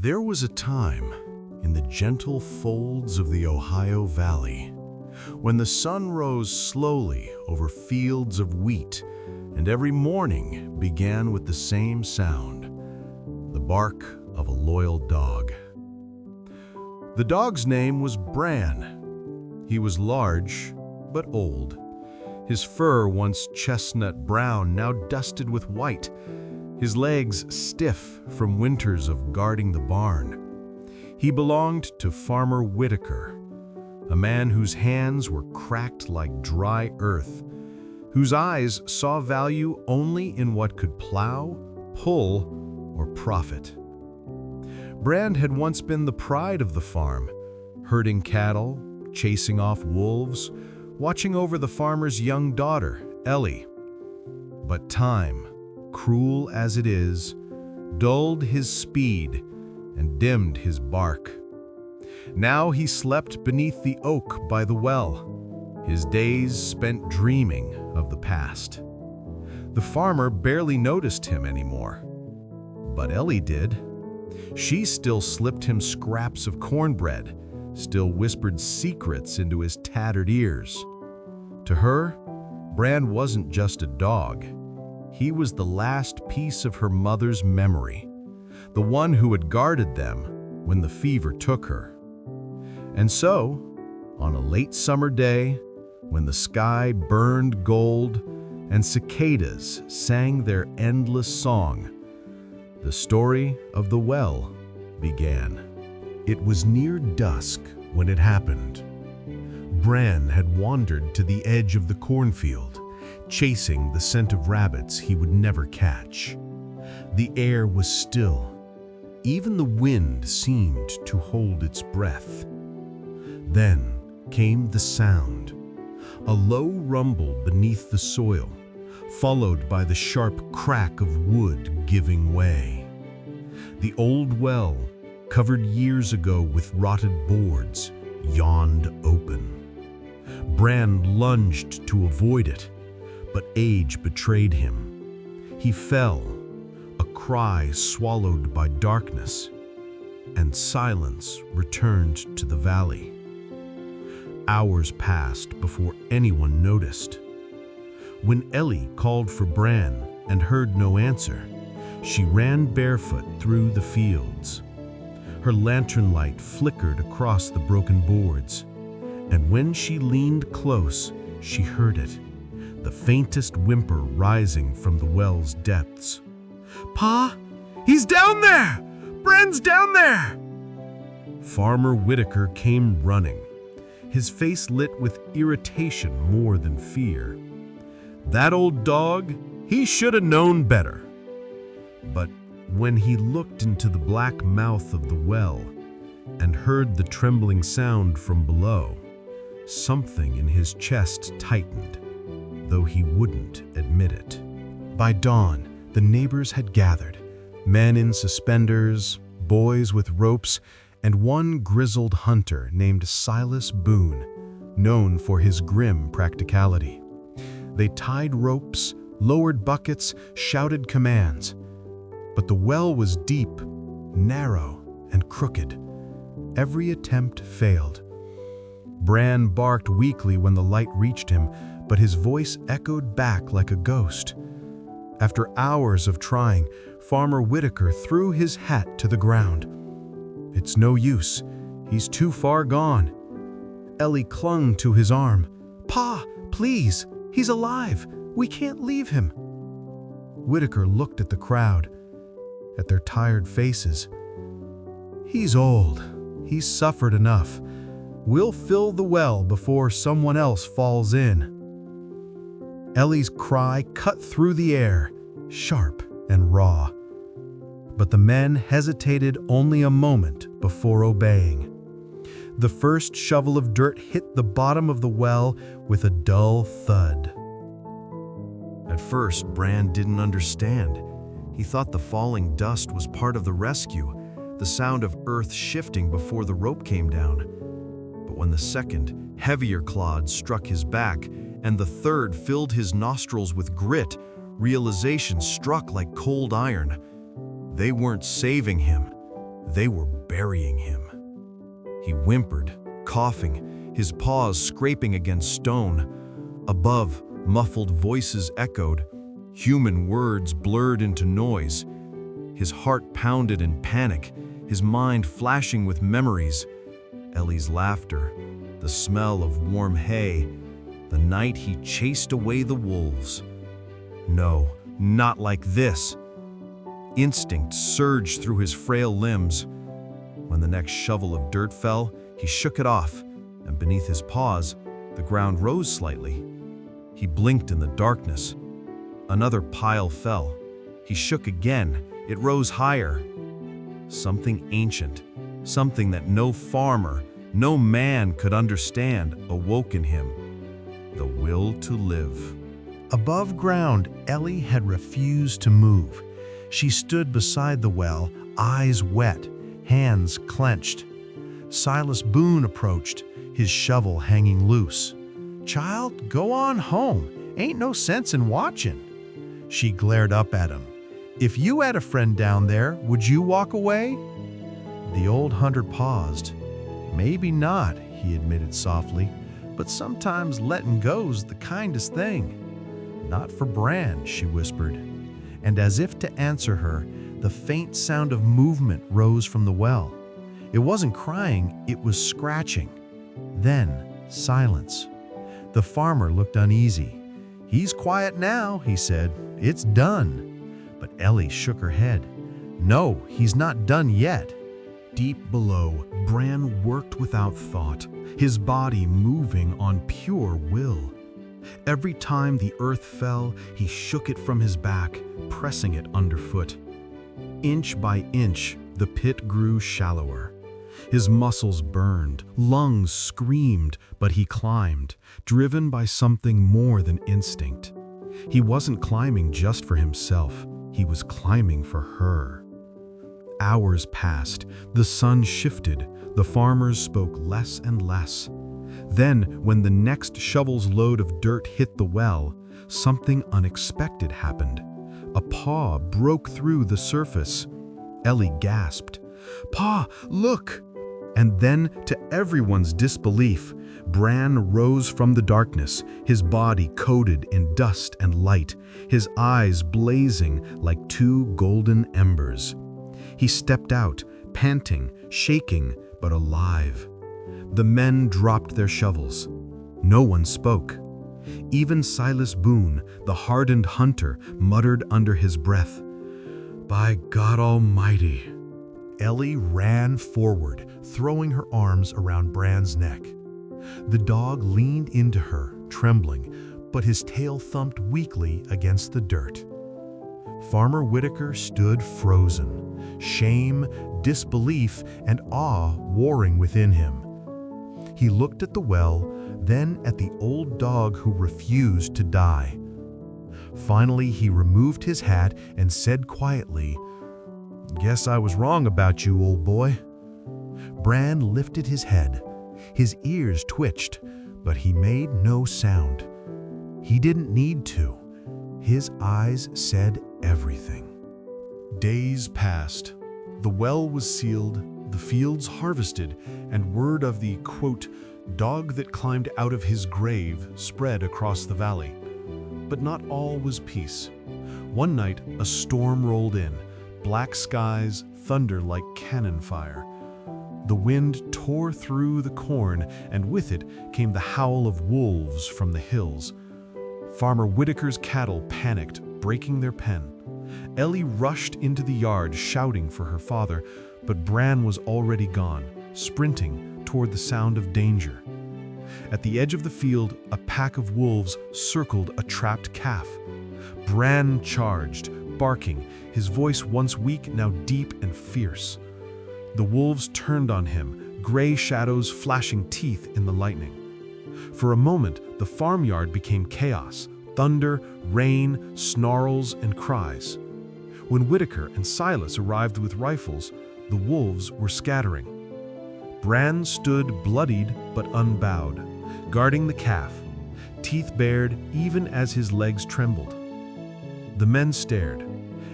There was a time in the gentle folds of the Ohio Valley when the sun rose slowly over fields of wheat, and every morning began with the same sound, the bark of a loyal dog. The dog's name was Bran. He was large, but old. His fur, once chestnut brown, now dusted with white, his legs stiff from winters of guarding the barn. He belonged to Farmer Whitaker, a man whose hands were cracked like dry earth, whose eyes saw value only in what could plow, pull, or profit. Bran had once been the pride of the farm, herding cattle, chasing off wolves, watching over the farmer's young daughter, Ellie. But time, cruel as it is, dulled his speed and dimmed his bark. Now he slept beneath the oak by the well, his days spent dreaming of the past. The farmer barely noticed him anymore, but Ellie did. She still slipped him scraps of cornbread, still whispered secrets into his tattered ears. To her, Bran wasn't just a dog. He was the last piece of her mother's memory, the one who had guarded them when the fever took her. And so, on a late summer day, when the sky burned gold and cicadas sang their endless song, the story of the well began. It was near dusk when it happened. Bran had wandered to the edge of the cornfield, chasing the scent of rabbits he would never catch. The air was still. Even the wind seemed to hold its breath. Then came the sound, a low rumble beneath the soil, followed by the sharp crack of wood giving way. The old well, covered years ago with rotted boards, yawned open. Bran lunged to avoid it, but age betrayed him. He fell, a cry swallowed by darkness, and silence returned to the valley. Hours passed before anyone noticed. When Ellie called for Bran and heard no answer, she ran barefoot through the fields. Her lantern light flickered across the broken boards, and when she leaned close, she heard it, the faintest whimper rising from the well's depths. "Pa, he's down there! Bran's down there!" Farmer Whitaker came running, his face lit with irritation more than fear. That old dog, he should have known better. But when he looked into the black mouth of the well and heard the trembling sound from below, something in his chest tightened, though he wouldn't admit it. By dawn, the neighbors had gathered, men in suspenders, boys with ropes, and one grizzled hunter named Silas Boone, known for his grim practicality. They tied ropes, lowered buckets, shouted commands. But the well was deep, narrow, and crooked. Every attempt failed. Bran barked weakly when the light reached him, but his voice echoed back like a ghost. After hours of trying, Farmer Whitaker threw his hat to the ground. "It's no use. He's too far gone." Ellie clung to his arm. "Pa, please, he's alive. We can't leave him." Whitaker looked at the crowd, at their tired faces. "He's old. He's suffered enough. We'll fill the well before someone else falls in." Ellie's cry cut through the air, sharp and raw. But the men hesitated only a moment before obeying. The first shovel of dirt hit the bottom of the well with a dull thud. At first, Bran didn't understand. He thought the falling dust was part of the rescue, the sound of earth shifting before the rope came down. But when the second, heavier clod struck his back and the third filled his nostrils with grit, realization struck like cold iron. They weren't saving him. They were burying him. He whimpered, coughing, his paws scraping against stone. Above, muffled voices echoed, human words blurred into noise. His heart pounded in panic, his mind flashing with memories. Ellie's laughter, the smell of warm hay, the night he chased away the wolves. No, not like this. Instinct surged through his frail limbs. When the next shovel of dirt fell, he shook it off, and beneath his paws, the ground rose slightly. He blinked in the darkness. Another pile fell. He shook again. It rose higher. Something ancient, something that no farmer, no man could understand, awoke in him. The will to live. Above ground, Ellie had refused to move. She stood beside the well, eyes wet, hands clenched. Silas Boone approached, his shovel hanging loose. "Child, go on home. Ain't no sense in watching." She glared up at him. "If you had a friend down there, would you walk away?" The old hunter paused. "Maybe not," he admitted softly, "but sometimes letting go's the kindest thing." "Not for Bran," she whispered. And as if to answer her, the faint sound of movement rose from the well. It wasn't crying, it was scratching. Then, silence. The farmer looked uneasy. "He's quiet now," he said. "It's done." But Ellie shook her head. "No, he's not done yet." Deep below, Bran worked without thought, his body moving on pure will. Every time the earth fell, he shook it from his back, pressing it underfoot. Inch by inch, the pit grew shallower. His muscles burned, lungs screamed, but he climbed, driven by something more than instinct. He wasn't climbing just for himself, he was climbing for her. Hours passed, the sun shifted, the farmers spoke less and less. Then, when the next shovel's load of dirt hit the well, something unexpected happened. A paw broke through the surface. Ellie gasped, "Pa, look!" And then, to everyone's disbelief, Bran rose from the darkness, his body coated in dust and light, his eyes blazing like two golden embers. He stepped out, panting, shaking, but alive. The men dropped their shovels. No one spoke. Even Silas Boone, the hardened hunter, muttered under his breath, "By God Almighty." Ellie ran forward, throwing her arms around Bran's neck. The dog leaned into her, trembling, but his tail thumped weakly against the dirt. Farmer Whitaker stood frozen, shame, disbelief, and awe warring within him. He looked at the well, then at the old dog who refused to die. Finally, he removed his hat and said quietly, "Guess I was wrong about you, old boy." Bran lifted his head. His ears twitched, but he made no sound. He didn't need to. His eyes said everything. Days passed. The well was sealed, the fields harvested, and word of the, quote, dog that climbed out of his grave spread across the valley. But not all was peace. One night, a storm rolled in, black skies, thunder like cannon fire. The wind tore through the corn, and with it came the howl of wolves from the hills. Farmer Whitaker's cattle panicked, breaking their pen. Ellie rushed into the yard, shouting for her father, but Bran was already gone, sprinting toward the sound of danger. At the edge of the field, a pack of wolves circled a trapped calf. Bran charged, barking, his voice once weak, now deep and fierce. The wolves turned on him, gray shadows flashing teeth in the lightning. For a moment, the farmyard became chaos, thunder, rain, snarls, and cries. When Whitaker and Silas arrived with rifles, the wolves were scattering. Bran stood bloodied but unbowed, guarding the calf, teeth bared even as his legs trembled. The men stared,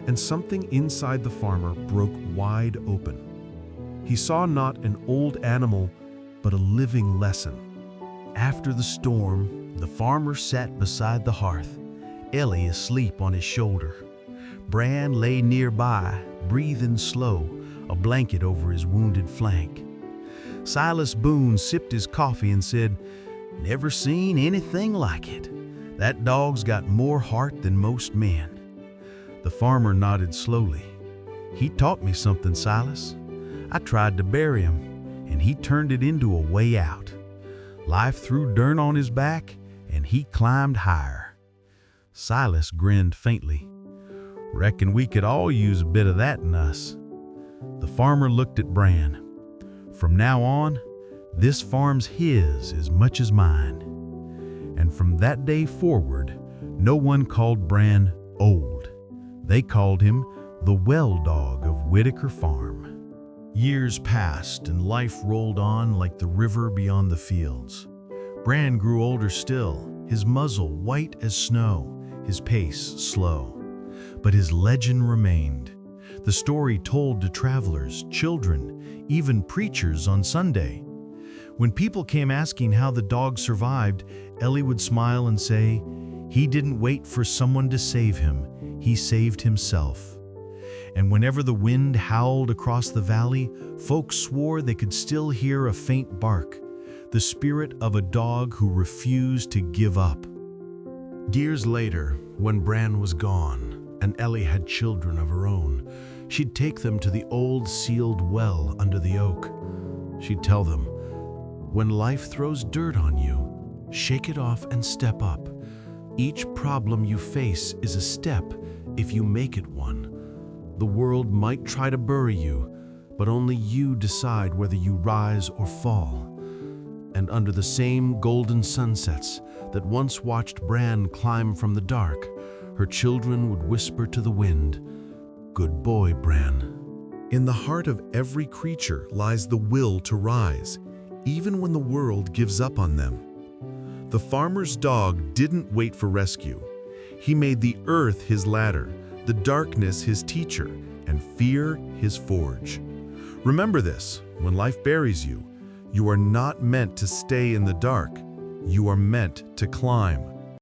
and something inside the farmer broke wide open. He saw not an old animal, but a living lesson. After the storm, the farmer sat beside the hearth, Ellie asleep on his shoulder. Bran lay nearby, breathing slow, a blanket over his wounded flank. Silas Boone sipped his coffee and said, "Never seen anything like it. That dog's got more heart than most men." The farmer nodded slowly. "He taught me something, Silas. I tried to bury him, and he turned it into a way out. Life threw dirt on his back, and he climbed higher." Silas grinned faintly. "Reckon we could all use a bit of that in us." The farmer looked at Bran. "From now on, this farm's his as much as mine." And from that day forward, no one called Bran old. They called him the well dog of Whitaker Farm. Years passed and life rolled on like the river beyond the fields. Bran grew older still, his muzzle white as snow, his pace slow. But his legend remained, the story told to travelers, children, even preachers on Sunday. When people came asking how the dog survived, Ellie would smile and say, "He didn't wait for someone to save him, he saved himself." And whenever the wind howled across the valley, folks swore they could still hear a faint bark, the spirit of a dog who refused to give up. Years later, when Bran was gone, and Ellie had children of her own, she'd take them to the old sealed well under the oak. She'd tell them, "When life throws dirt on you, shake it off and step up. Each problem you face is a step if you make it one. The world might try to bury you, but only you decide whether you rise or fall." And under the same golden sunsets that once watched Bran climb from the dark, her children would whisper to the wind, "Good boy, Bran." In the heart of every creature lies the will to rise, even when the world gives up on them. The farmer's dog didn't wait for rescue. He made the earth his ladder, the darkness his teacher, and fear his forge. Remember this: when life buries you, you are not meant to stay in the dark. You are meant to climb.